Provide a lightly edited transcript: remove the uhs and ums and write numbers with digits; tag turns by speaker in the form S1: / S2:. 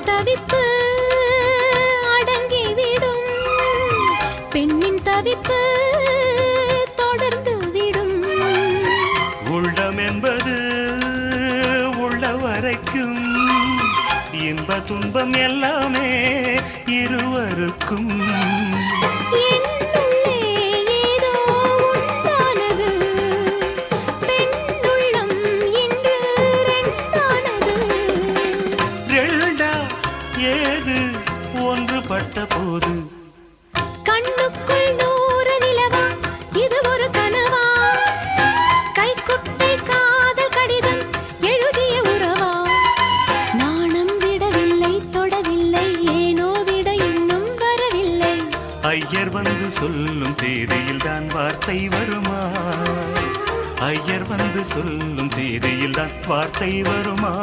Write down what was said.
S1: தவிப்பு அடங்கிவிடும், பெண்ணின் தவிப்பு தொடர்ந்து விடும்.
S2: உள்ளம் என்பது உள்ள வரைக்கும், இன்ப துன்பம் எல்லாமே இருவருக்கும். ஏது ஒன்றுபட்ட போது
S1: கண்ணுக்குள் 100 நிலவா, இது ஒரு கனவா? கைக்குட்டை காதல் கடிதம் எழுதிய உறவா? நாணம் விடவில்லை, தொடவில்லை, ஏனோ விட இன்னும் வரவில்லை.
S2: ஐயர் வந்து சொல்லும் தேதியில் தான் வார்த்தை வருமா? ஐயர் வந்து சொல்லும் தேதியில் தான் வார்த்தை வருமா?